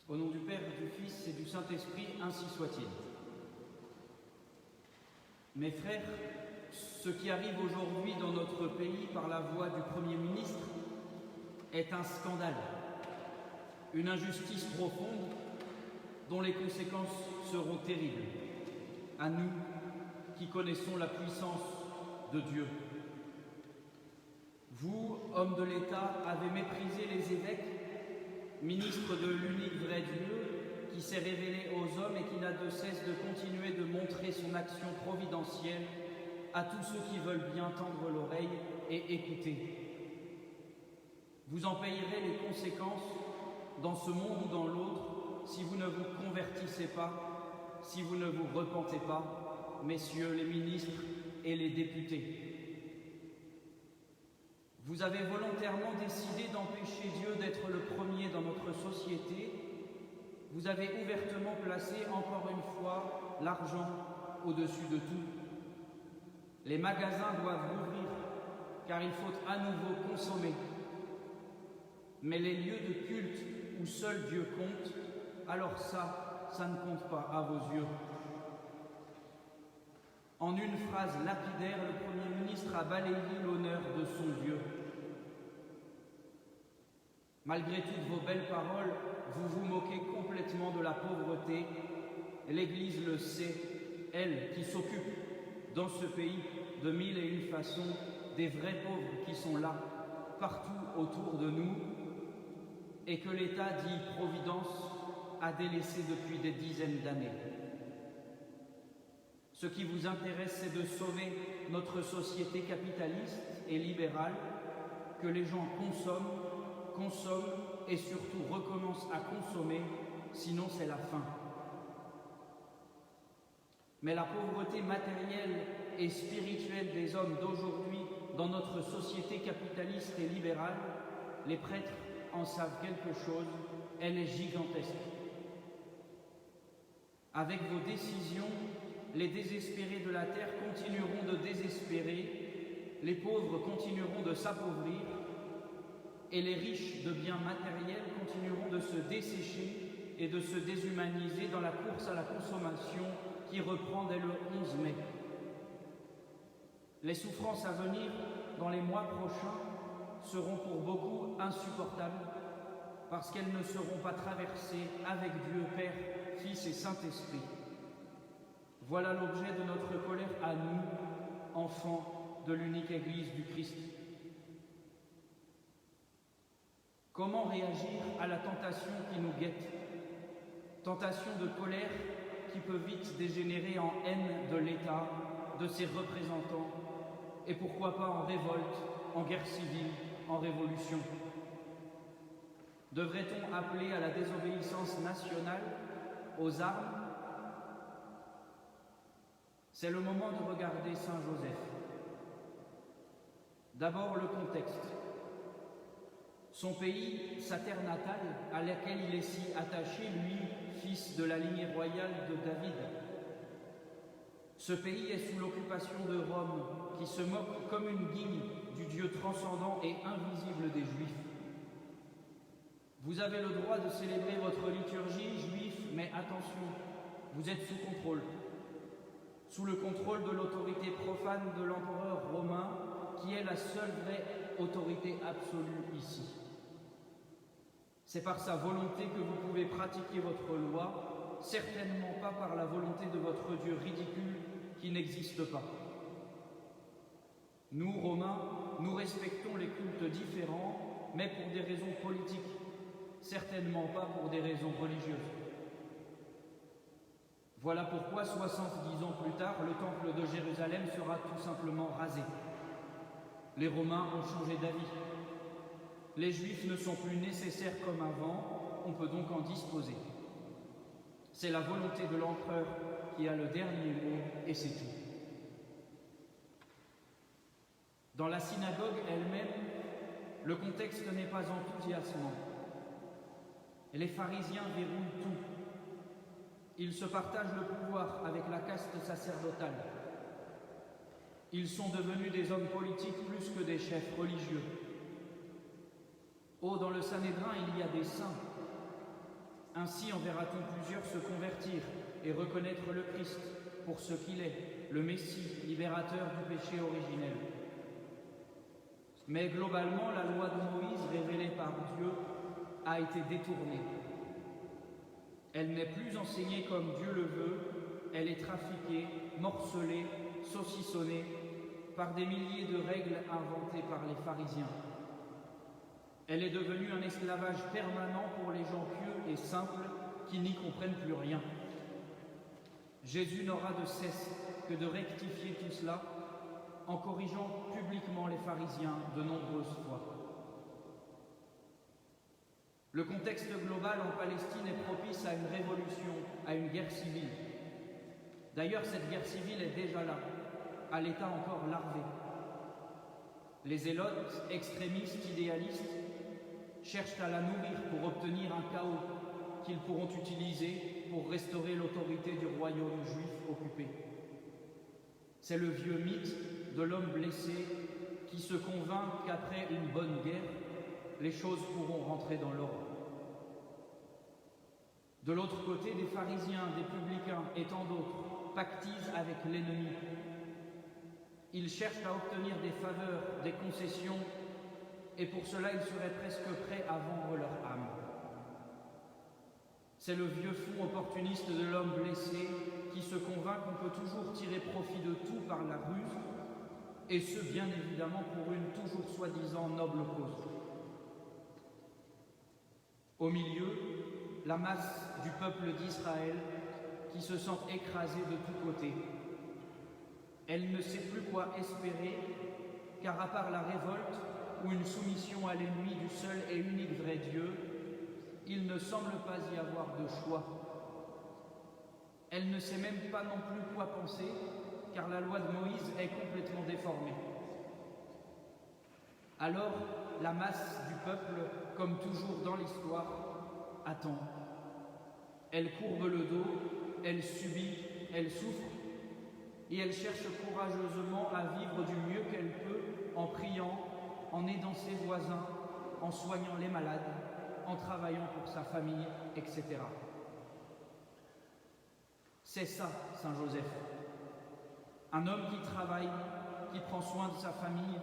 Au nom du Père, du Fils et du Saint-Esprit, ainsi soit-il. Mes frères, ce qui arrive aujourd'hui dans notre pays par la voix du Premier ministre est un scandale, une injustice profonde dont les conséquences seront terribles. À nous qui connaissons la puissance de Dieu. Vous, hommes de l'État, avez méprisé les évêques, ministres de l'unique vrai Dieu, qui s'est révélé aux hommes et qui n'a de cesse de continuer de montrer son action providentielle à tous ceux qui veulent bien tendre l'oreille et écouter. Vous en payerez les conséquences dans ce monde ou dans l'autre si vous ne vous convertissez pas, si vous ne vous repentez pas, messieurs les ministres et les députés. Vous avez volontairement décidé d'empêcher Dieu d'être le premier dans notre société. Vous avez ouvertement placé encore une fois l'argent au-dessus de tout. Les magasins doivent rouvrir car il faut à nouveau consommer. Mais les lieux de culte où seul Dieu compte, alors ça ne compte pas à vos yeux. En une phrase lapidaire, le Premier ministre a balayé l'honneur de son Dieu. Malgré toutes vos belles paroles, vous vous moquez complètement de la pauvreté. L'Église le sait, elle qui s'occupe dans ce pays de mille et une façons des vrais pauvres qui sont là, partout autour de nous, et que l'État dit Providence a délaissé depuis des dizaines d'années. Ce qui vous intéresse, c'est de sauver notre société capitaliste et libérale, que les gens consomment et surtout recommencent à consommer, sinon c'est la fin. Mais la pauvreté matérielle et spirituelle des hommes d'aujourd'hui dans notre société capitaliste et libérale, les prêtres en savent quelque chose, elle est gigantesque. Avec vos décisions, les désespérés de la terre continueront de désespérer, les pauvres continueront de s'appauvrir, et les riches de biens matériels continueront de se dessécher et de se déshumaniser dans la course à la consommation qui reprend dès le 11 mai. Les souffrances à venir dans les mois prochains seront pour beaucoup insupportables parce qu'elles ne seront pas traversées avec Dieu, Père, Fils et Saint-Esprit. Voilà l'objet de notre colère à nous, enfants de l'unique Église du Christ. Comment réagir à la tentation qui nous guette? Tentation de colère qui peut vite dégénérer en haine de l'État, de ses représentants, et pourquoi pas en révolte, en guerre civile, en révolution. Devrait-on appeler à la désobéissance nationale, aux armes? C'est le moment de regarder Saint Joseph. D'abord le contexte. Son pays, sa terre natale, à laquelle il est si attaché, lui, fils de la lignée royale de David. Ce pays est sous l'occupation de Rome, qui se moque comme une guigne du Dieu transcendant et invisible des Juifs. Vous avez le droit de célébrer votre liturgie juive, mais attention, vous êtes sous contrôle. Sous le contrôle de l'autorité profane de l'empereur romain, qui est la seule vraie autorité absolue ici. C'est par sa volonté que vous pouvez pratiquer votre loi, certainement pas par la volonté de votre Dieu ridicule qui n'existe pas. Nous, Romains, nous respectons les cultes différents, mais pour des raisons politiques, certainement pas pour des raisons religieuses. Voilà pourquoi, 70 ans plus tard, le temple de Jérusalem sera tout simplement rasé. Les Romains ont changé d'avis. Les Juifs ne sont plus nécessaires comme avant, on peut donc en disposer. C'est la volonté de l'empereur qui a le dernier mot, et c'est tout. Dans la synagogue elle-même, le contexte n'est pas enthousiasmant. Les pharisiens verrouillent tout. Ils se partagent le pouvoir avec la caste sacerdotale. Ils sont devenus des hommes politiques plus que des chefs religieux. Oh, dans le Sanhédrin, il y a des saints. Ainsi en verra-t-on plusieurs se convertir et reconnaître le Christ pour ce qu'il est, le Messie, libérateur du péché originel. Mais globalement, la loi de Moïse révélée par Dieu a été détournée. Elle n'est plus enseignée comme Dieu le veut, elle est trafiquée, morcelée, saucissonnée par des milliers de règles inventées par les pharisiens. Elle est devenue un esclavage permanent pour les gens pieux et simples qui n'y comprennent plus rien. Jésus n'aura de cesse que de rectifier tout cela en corrigeant publiquement les pharisiens de nombreuses fois. Le contexte global en Palestine est propice à une révolution, à une guerre civile. D'ailleurs, cette guerre civile est déjà là, à l'état encore larvé. Les zélotes, extrémistes, idéalistes, cherchent à la nourrir pour obtenir un chaos qu'ils pourront utiliser pour restaurer l'autorité du royaume juif occupé. C'est le vieux mythe de l'homme blessé qui se convainc qu'après une bonne guerre, les choses pourront rentrer dans l'ordre. De l'autre côté, des pharisiens, des publicains et tant d'autres pactisent avec l'ennemi. Ils cherchent à obtenir des faveurs, des concessions, et pour cela ils seraient presque prêts à vendre leur âme. C'est le vieux fou opportuniste de l'homme blessé qui se convainc qu'on peut toujours tirer profit de tout par la ruse, et ce bien évidemment pour une toujours soi-disant noble cause. Au milieu, la masse du peuple d'Israël qui se sent écrasée de tous côtés. Elle ne sait plus quoi espérer, car à part la révolte ou une soumission à l'ennemi du seul et unique vrai Dieu, il ne semble pas y avoir de choix. Elle ne sait même pas non plus quoi penser, car la loi de Moïse est complètement déformée. Alors, la masse du peuple, comme toujours dans l'histoire, attend. Elle courbe le dos, elle subit, elle souffre, et elle cherche courageusement à vivre du mieux qu'elle peut en priant, en aidant ses voisins, en soignant les malades, en travaillant pour sa famille, etc. C'est ça, Saint Joseph. Un homme qui travaille, qui prend soin de sa famille,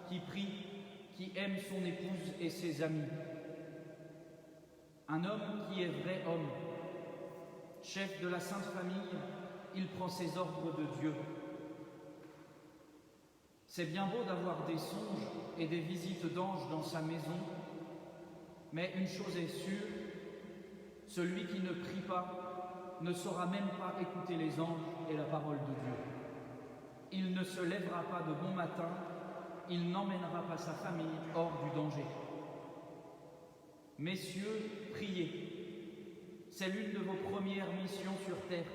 qui prie, qui aime son épouse et ses amis. Un homme qui est vrai homme. Chef de la Sainte Famille, il prend ses ordres de Dieu. C'est bien beau d'avoir des songes et des visites d'anges dans sa maison, mais une chose est sûre, celui qui ne prie pas ne saura même pas écouter les anges et la parole de Dieu. Il ne se lèvera pas de bon matin, il n'emmènera pas sa famille hors du danger. Messieurs, priez. C'est l'une de vos premières missions sur terre.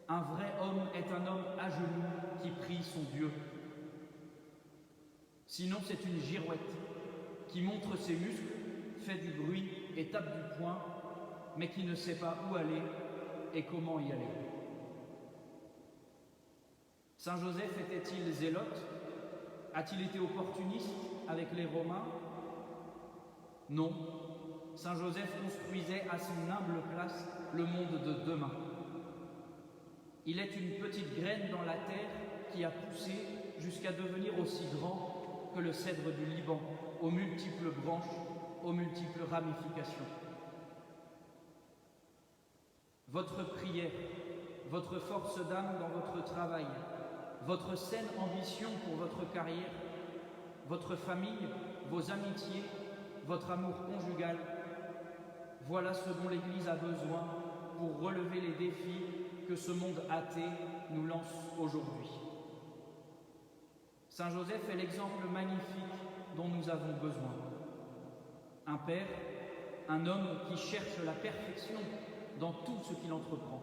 Un vrai homme est un homme à genoux qui prie son Dieu. Sinon, c'est une girouette qui montre ses muscles, fait du bruit et tape du poing, mais qui ne sait pas où aller et comment y aller. Saint Joseph était-il zélote? A-t-il été opportuniste avec les Romains? Non. Saint Joseph construisait à son humble place le monde de demain. Il est une petite graine dans la terre qui a poussé jusqu'à devenir aussi grand que le cèdre du Liban, aux multiples branches, aux multiples ramifications. Votre prière, votre force d'âme dans votre travail, votre saine ambition pour votre carrière, votre famille, vos amitiés, votre amour conjugal, voilà ce dont l'Église a besoin pour relever les défis que ce monde athée nous lance aujourd'hui. Saint Joseph est l'exemple magnifique dont nous avons besoin. Un père, un homme qui cherche la perfection dans tout ce qu'il entreprend.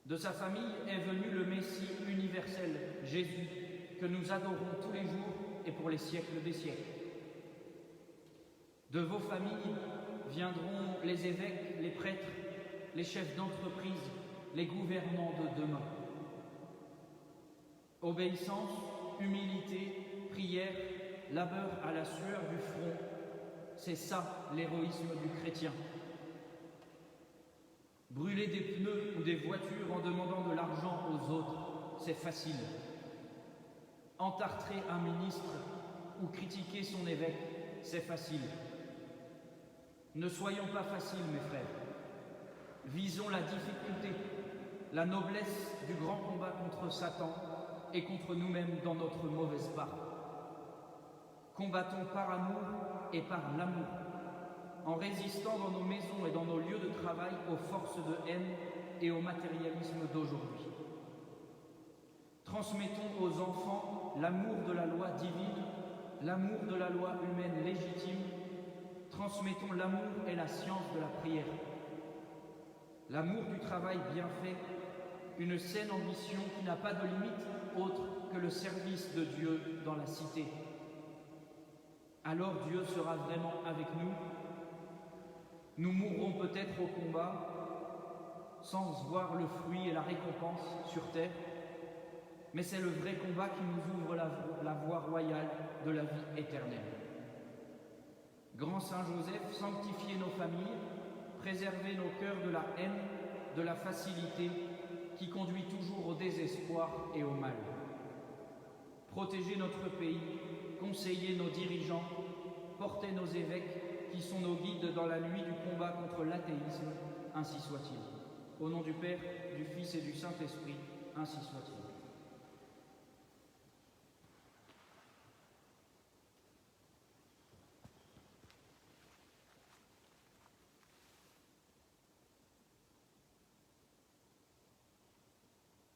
De sa famille est venu le Messie universel, Jésus, que nous adorons tous les jours et pour les siècles des siècles. De vos familles viendront les évêques, les prêtres, les chefs d'entreprise, les gouvernants de demain. Obéissance, humilité, prière, labeur à la sueur du front, C'est ça l'héroïsme du chrétien. Brûler des pneus ou des voitures en demandant de l'argent aux autres, c'est facile. Entartrer un ministre ou critiquer son évêque, c'est facile. Ne soyons pas faciles, mes frères. Visons la difficulté, la noblesse du grand combat contre Satan et contre nous-mêmes dans notre mauvaise part. Combattons par amour et par l'amour, en résistant dans nos maisons et dans nos lieux de travail aux forces de haine et au matérialisme d'aujourd'hui. Transmettons aux enfants l'amour de la loi divine, l'amour de la loi humaine légitime. Transmettons l'amour et la science de la prière. L'amour du travail bien fait, une saine ambition qui n'a pas de limite autre que le service de Dieu dans la cité. Alors Dieu sera vraiment avec nous. Nous mourrons peut-être au combat, sans voir le fruit et la récompense sur terre, mais c'est le vrai combat qui nous ouvre la voie royale de la vie éternelle. Grand Saint Joseph, sanctifiez nos familles, préservez nos cœurs de la haine, de la facilité qui conduit toujours au désespoir et au mal. Protégez notre pays, conseillez nos dirigeants, portez nos évêques qui sont nos guides dans la nuit du combat contre l'athéisme, ainsi soit-il. Au nom du Père, du Fils et du Saint-Esprit, ainsi soit-il.